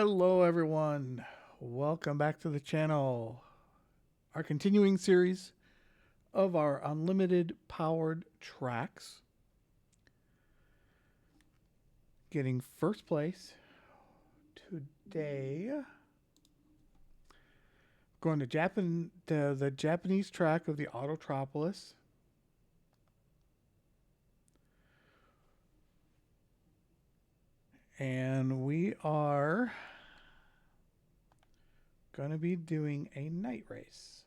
Hello, everyone. Welcome back to the channel. Our continuing series of our unlimited powered tracks. Getting first place today. Going to the Japanese track of the Autopolis. And we are going to be doing a night race.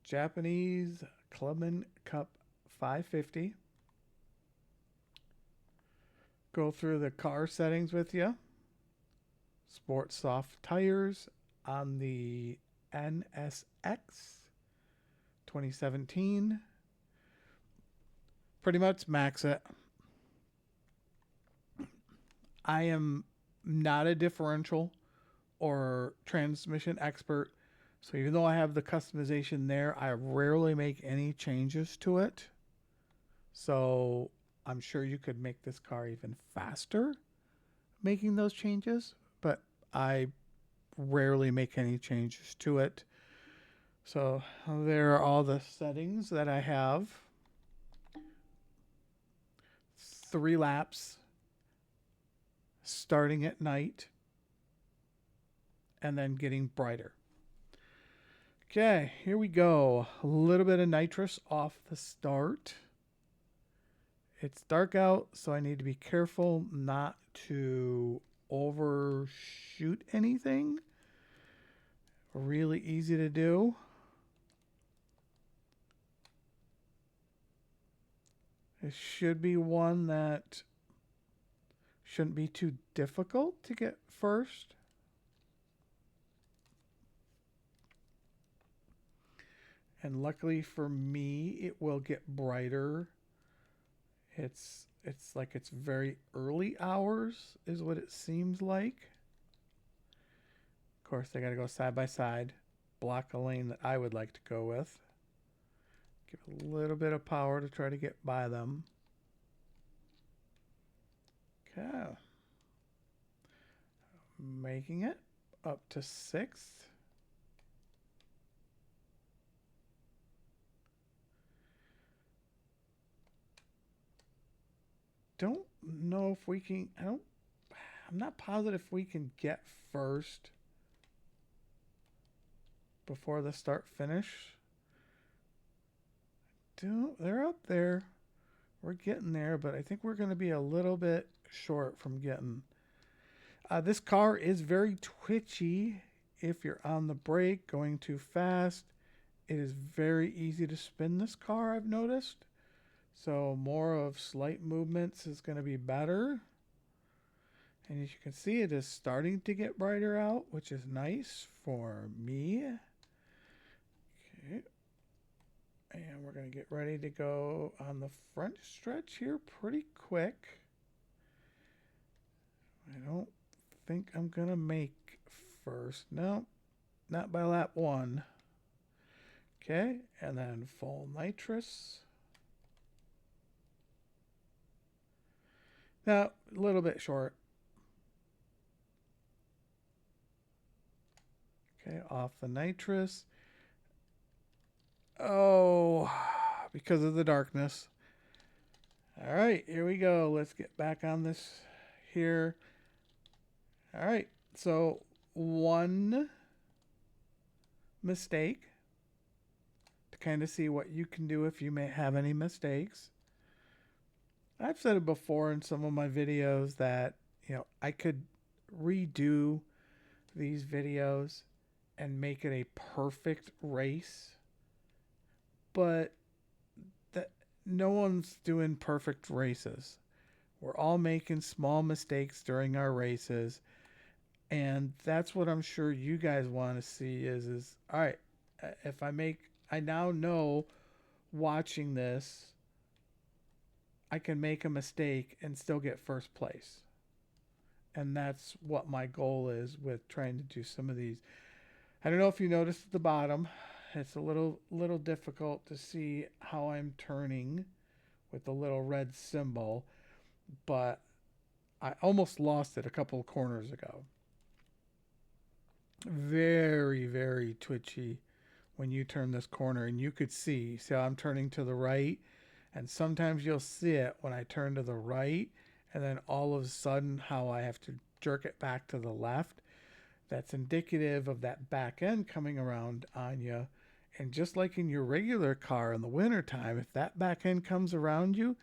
Japanese Clubman Cup 550. Go through the car settings with you. Sport soft tires on the NSX 2017. Pretty much max it. I am not a differential or transmission expert, so even though I have the customization there, I rarely make any changes to it. So I'm sure you could make this car even faster making those changes, but I rarely make any changes to it. So there are all the settings that I have. 3 laps starting at night and then getting brighter. Okay, here we go. A little bit of nitrous off the start. It's dark out, so I need to be careful not to overshoot anything. Really easy to do. It should be one that shouldn't be too difficult to get first. And luckily for me, it will get brighter. It's like it's very early hours is what it seems like. Of course, they got to go side by side, block a lane that I would like to go with. Give a little bit of power to try to get by them. Okay. Making it up to 6th. Don't know if we can, I'm not positive if we can get first before the start finish. They're up there. We're getting there, but I think we're going to be a little bit short from getting. This car is very twitchy if you're on the brake going too fast. It is very easy to spin this car, I've noticed. So more of slight movements is going to be better. And as you can see, it is starting to get brighter out, which is nice for me. Okay. And we're going to get ready to go on the front stretch here pretty quick. I don't think I'm going to make first. No, not by lap 1. Okay, and then full nitrous. Now, a little bit short. Okay, off the nitrous. Oh, because of the darkness. All right, here we go. Let's get back on this here. All right, so one mistake to kind of see what you can do if you may have any mistakes. I've said it before in some of my videos that, I could redo these videos and make it a perfect race, but no one's doing perfect races. We're all making small mistakes during our races, and that's what I'm sure you guys want to see is all right, if I now know watching this I can make a mistake and still get first place. And that's what my goal is with trying to do some of these. I don't know if you noticed at the bottom, it's a little difficult to see how I'm turning with the little red symbol, but I almost lost it a couple of corners ago. Very, very twitchy when you turn this corner, and you could see how I'm turning to the right, and sometimes you'll see it when I turn to the right, and then all of a sudden how I have to jerk it back to the left. That's indicative of that back end coming around on you. And just like in your regular car in the wintertime, if that back end comes around you,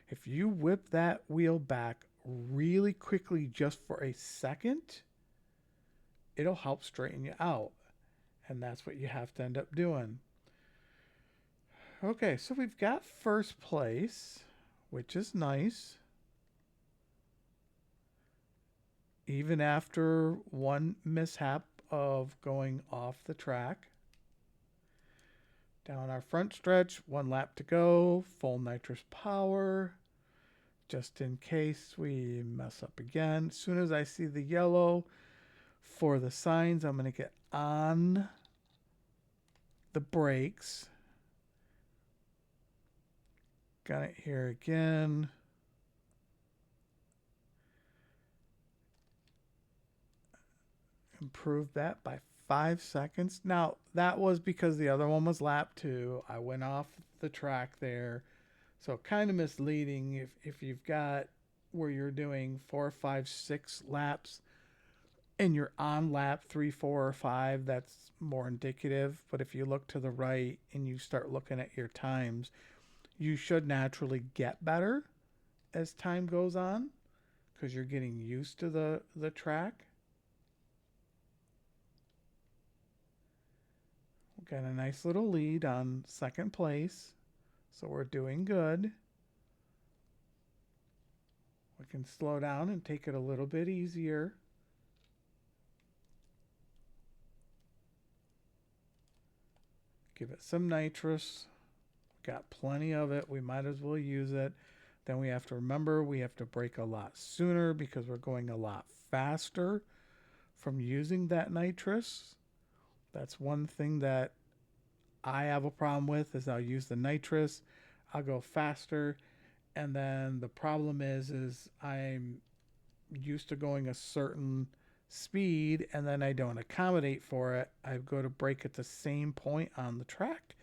if you whip that wheel back really quickly just for a second, it'll help straighten you out. And that's what you have to end up doing. Okay, so we've got first place, which is nice. Even after one mishap of going off the track. Down our front stretch, 1 lap to go, full nitrous power, just in case we mess up again. As soon as I see the yellow for the signs, I'm going to get on the brakes. Got it here again. Improved that by 5 seconds. Now, that was because the other one was lap 2. I went off the track there. So kind of misleading if you've got where you're doing 4, 5, 6 laps and you're on lap 3, 4, or 5, that's more indicative. But if you look to the right and you start looking at your times, you should naturally get better as time goes on because you're getting used to the track. Got a nice little lead on second place, so we're doing good. We can slow down and take it a little bit easier. Give it some nitrous. Got plenty of it. We might as well use it. Then we have to remember we have to brake a lot sooner because we're going a lot faster from using that nitrous. That's one thing that I have a problem with is I'll use the nitrous, I'll go faster, and then the problem is I'm used to going a certain speed and then I don't accommodate for it. I go to brake at the same point on the track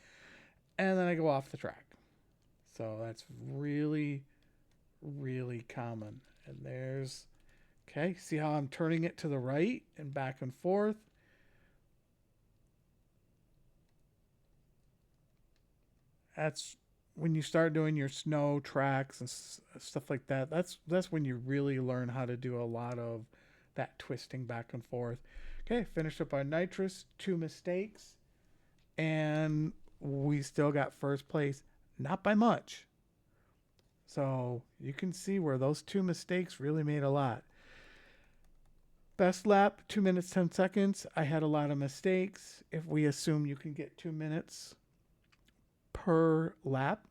and then I go off the track. So that's really, really common. And there's, okay, see how I'm turning it to the right and back and forth? That's when you start doing your snow tracks and stuff like that. That's when you really learn how to do a lot of that twisting back and forth. Okay, finished up our nitrous, 2 mistakes, and we still got first place, not by much. So you can see where those 2 mistakes really made a lot. Best lap, 2 minutes, 10 seconds. I had a lot of mistakes. If we assume you can get 2 minutes per lap,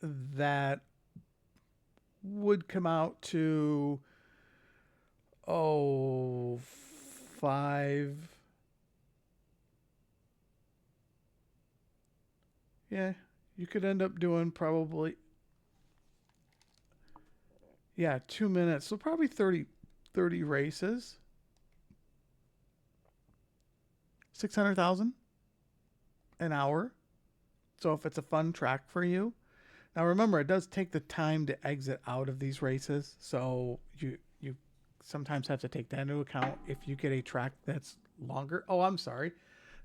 that would come out to 5. Yeah, you could end up doing probably 2 minutes. So probably 30 races. 600,000 an hour. So if it's a fun track for you. Now remember, it does take the time to exit out of these races. So you sometimes have to take that into account if you get a track that's longer. Oh, I'm sorry.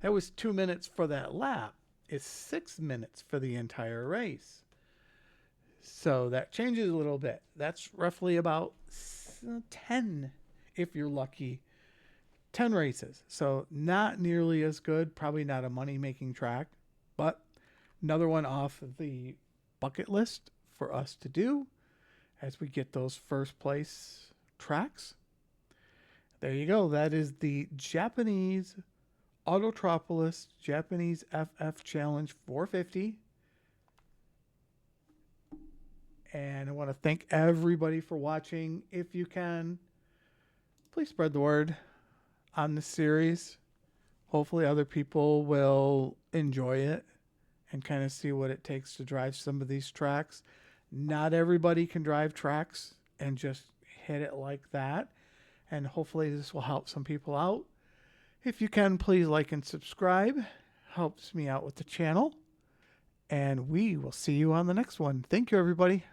That was 2 minutes for that lap. It's 6 minutes for the entire race. So that changes a little bit. That's roughly about 10, if you're lucky, 10 races. So not nearly as good, probably not a money-making track, but another one off the bucket list for us to do as we get those first place tracks. There you go. That is the Japanese Autopolis Japanese FF Challenge 450. And I want to thank everybody for watching. If you can, please spread the word on this series. Hopefully other people will enjoy it and kind of see what it takes to drive some of these tracks. Not everybody can drive tracks and just hit it like that. And hopefully this will help some people out. If you can, please like and subscribe. Helps me out with the channel. And we will see you on the next one. Thank you, everybody.